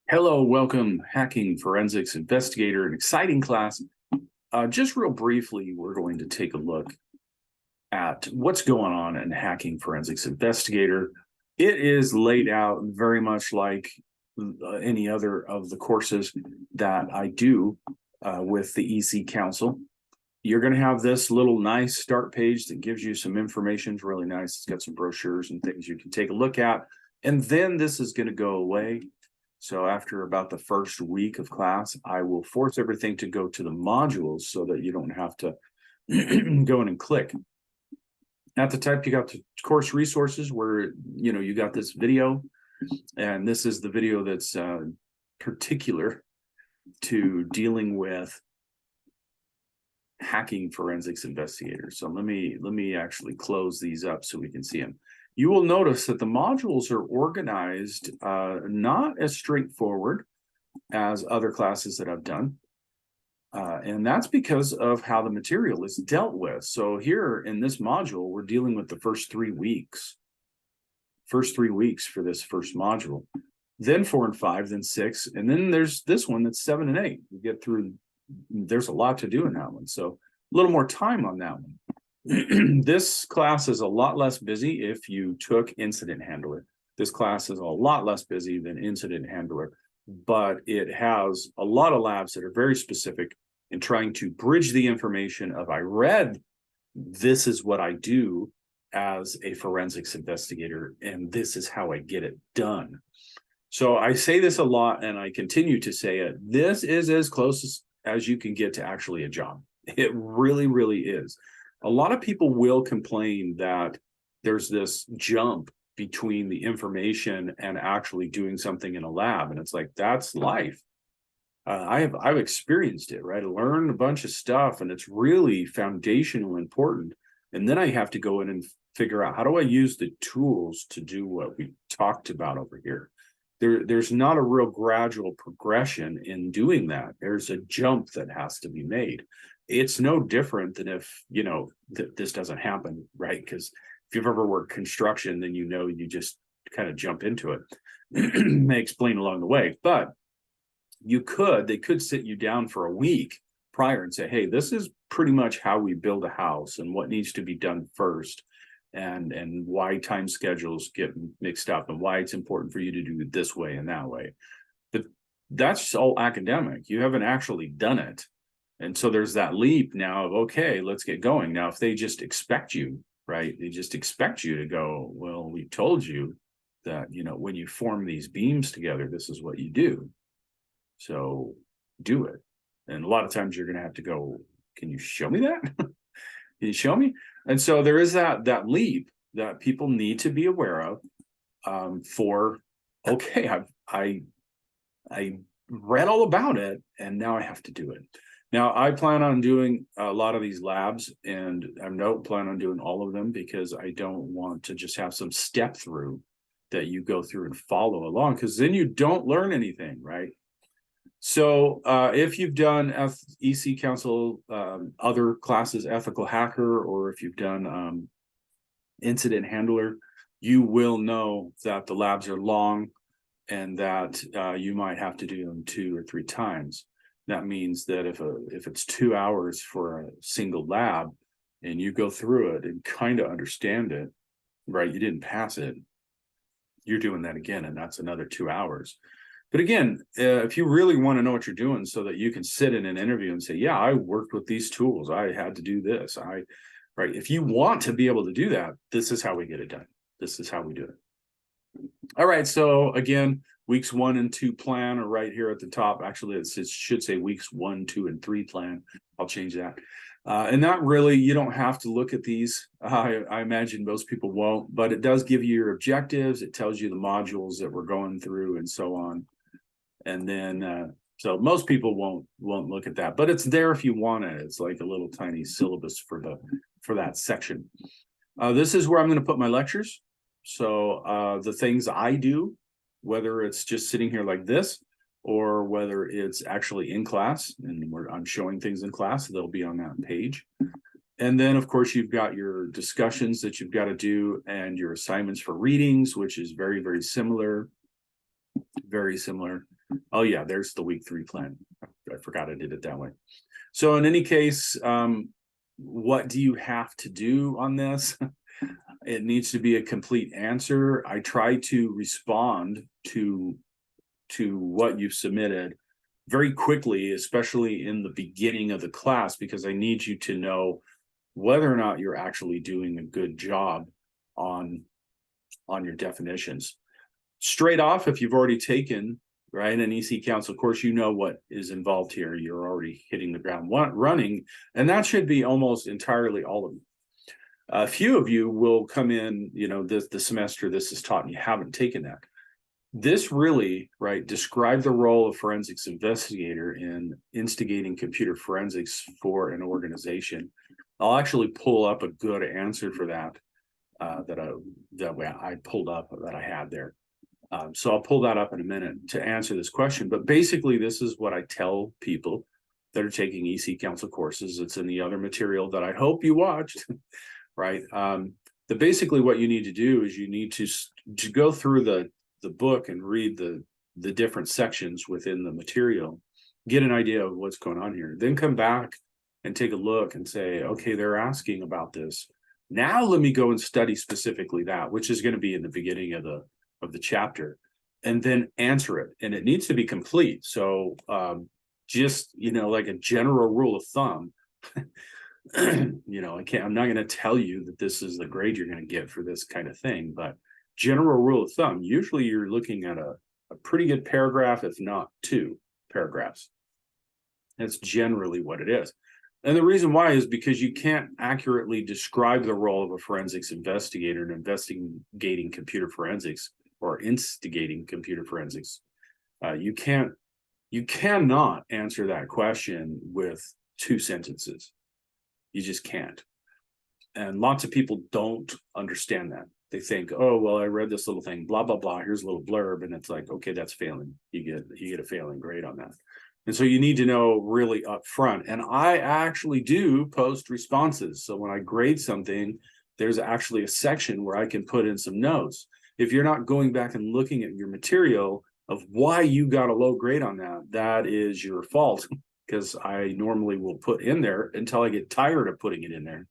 Hello, welcome, Hacking Forensics Investigator, an exciting class. Just real briefly, we're going to take a look at what's going on in Hacking Forensics Investigator. It is laid out very much like any other of the courses that I do with the EC Council. You're going to have this little nice start page that gives you some information. It's really nice. It's got some brochures and things you can take a look at. And then this is going to go away. So after about the first week of class, I will force everything to go to the modules so that you don't have to go in and click. At the top, you got the course resources where, you got this video, and this is the video that's particular to dealing with hacking forensics investigators. So let me actually close these up so we can see them. You will notice that the modules are organized not as straightforward as other classes that I've done. And that's because of how the material is dealt with. So here in this module, we're dealing with the first 3 weeks. First 3 weeks for this first module. Then 4 and 5, then 6. And then there's this one that's 7 and 8. We get through, there's a lot to do in that one. So a little more time on that one. This class is a lot less busy if you took incident handler. This class is a lot less busy than incident handler, but it has a lot of labs that are very specific in trying to bridge the information of I read, this is what I do as a forensics investigator, and this is how I get it done. So I say this a lot, and I continue to say it. This is as close as you can get to actually a job. It really, really is. A lot of people will complain that there's this jump between the information and actually doing something in a lab. And it's like, that's life. I've experienced it, right? I learned a bunch of stuff, and it's really foundational important. And then I have to go in and figure out, how do I use the tools to do what we talked about over here? There's not a real gradual progression in doing that. There's a jump that has to be made. It's no different than if, this doesn't happen, right? Because if you've ever worked construction, then you just kind of jump into it. May explain along the way, but they could sit you down for a week prior and say, hey, this is pretty much how we build a house and what needs to be done first, and why time schedules get mixed up and why it's important for you to do it this way and that way. But that's all academic. You haven't actually done it. And so there's that leap now of, okay, let's get going. Now, if they just expect you, right? They just expect you to go, well, we told you that, when you form these beams together, this is what you do. So do it. And a lot of times you're going to have to go, can you show me that? Can you show me? And so there is that leap that people need to be aware of okay, I read all about it, and now I have to do it. Now, I plan on doing a lot of these labs, and I don't plan on doing all of them because I don't want to just have some step through that you go through and follow along, because then you don't learn anything, right? So if you've done EC Council, other classes, Ethical Hacker, or if you've done Incident Handler, you will know that the labs are long and that you might have to do them 2 or 3 times. That means that if it's 2 hours for a single lab and you go through it and kind of understand it, right, you didn't pass it, you're doing that again, and that's another 2 hours. But again, if you really want to know what you're doing so that you can sit in an interview and say, yeah, I worked with these tools, I had to do this, right? If you want to be able to do that, this is how we get it done. This is how we do it. All right, so again, weeks 1 and 2 plan are right here at the top. Actually, it should say weeks 1, 2, and 3 plan. I'll change that. And not really, you don't have to look at these. I imagine most people won't, but it does give you your objectives. It tells you the modules that we're going through and so on. And then, so most people won't look at that, but it's there if you want it. It's like a little tiny syllabus for that section. This is where I'm going to put my lectures. So the things I do, whether it's just sitting here like this, or whether it's actually in class, and I'm showing things in class, they'll be on that page. And then, of course, you've got your discussions that you've got to do and your assignments for readings, which is very, very similar. Very similar. Oh yeah, there's the week 3 plan. I forgot I did it that way. So in any case, what do you have to do on this? It needs to be a complete answer. I try to respond to what you've submitted very quickly, especially in the beginning of the class, because I need you to know whether or not you're actually doing a good job on your definitions. Straight off, if you've already taken an EC Council course, you know what is involved here. You're already hitting the ground running, and that should be almost entirely all of you. A few of you will come in, the semester this is taught and you haven't taken that. This really, describe the role of forensics investigator in instigating computer forensics for an organization. I'll actually pull up a good answer for that that I pulled up that I had there. So I'll pull that up in a minute to answer this question. But basically, this is what I tell people that are taking EC Council courses. It's in the other material that I hope you watched, right? Basically what you need to do is you need to go through the book and read the different sections within the material, get an idea of what's going on here, then come back and take a look and say, okay, they're asking about this. Now let me go and study specifically that, which is going to be in the beginning of the chapter, and then answer it. And it needs to be complete. So just, like a general rule of thumb, I'm not going to tell you that this is the grade you're going to get for this kind of thing, but general rule of thumb, usually you're looking at a pretty good paragraph, if not 2 paragraphs. That's generally what it is. And the reason why is because you can't accurately describe the role of a forensics investigator in investigating computer forensics or instigating computer forensics. You cannot answer that question with 2 sentences. You just can't. And lots of people don't understand that. They think, oh, well, I read this little thing, blah, blah, blah. Here's a little blurb. And it's like, okay, that's failing. You get a failing grade on that. And so you need to know really up front. And I actually do post responses. So when I grade something, there's actually a section where I can put in some notes. If you're not going back and looking at your material of why you got a low grade on that, that is your fault, because I normally will put in there until I get tired of putting it in there.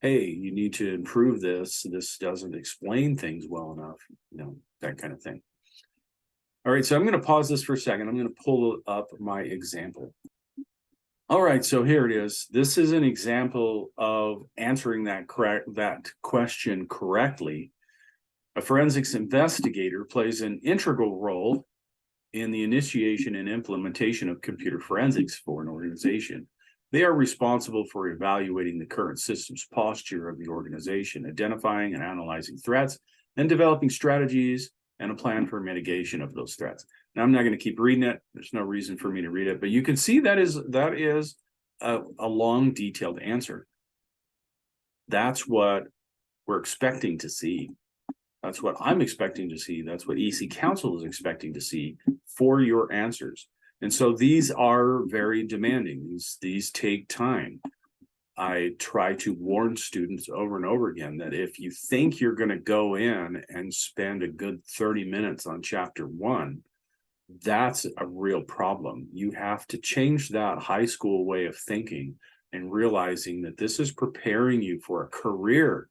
Hey, you need to improve this. This doesn't explain things well enough, that kind of thing. All right, so I'm going to pause this for a second. I'm going to pull up my example. All right, so here it is. This is an example of answering that question correctly. A forensics investigator plays an integral role in the initiation and implementation of computer forensics for an organization. They are responsible for evaluating the current systems posture of the organization, identifying and analyzing threats, and developing strategies and a plan for mitigation of those threats. Now, I'm not going to keep reading it. There's no reason for me to read it, but you can see that is a long, detailed answer. That's what we're expecting to see. That's what I'm expecting to see. That's what EC Council is expecting to see for your answers. And so these are very demanding. These take time. I try to warn students over and over again that if you think you're going to go in and spend a good 30 minutes on chapter 1, that's a real problem. You have to change that high school way of thinking and realizing that this is preparing you for a career.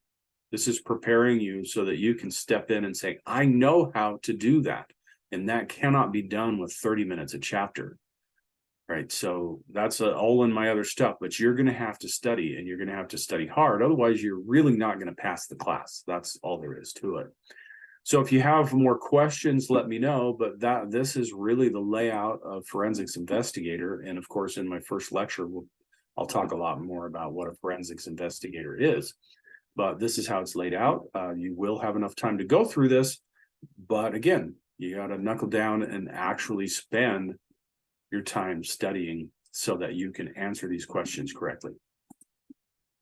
This is preparing you so that you can step in and say, I know how to do that. And that cannot be done with 30 minutes a chapter. Right. So that's all in my other stuff, but you're going to have to study, and you're going to have to study hard. Otherwise, you're really not going to pass the class. That's all there is to it. So if you have more questions, let me know. But this is really the layout of forensics investigator. And of course, in my first lecture, I'll talk a lot more about what a forensics investigator is. But this is how it's laid out. You will have enough time to go through this. But again, you got to knuckle down and actually spend your time studying so that you can answer these questions correctly.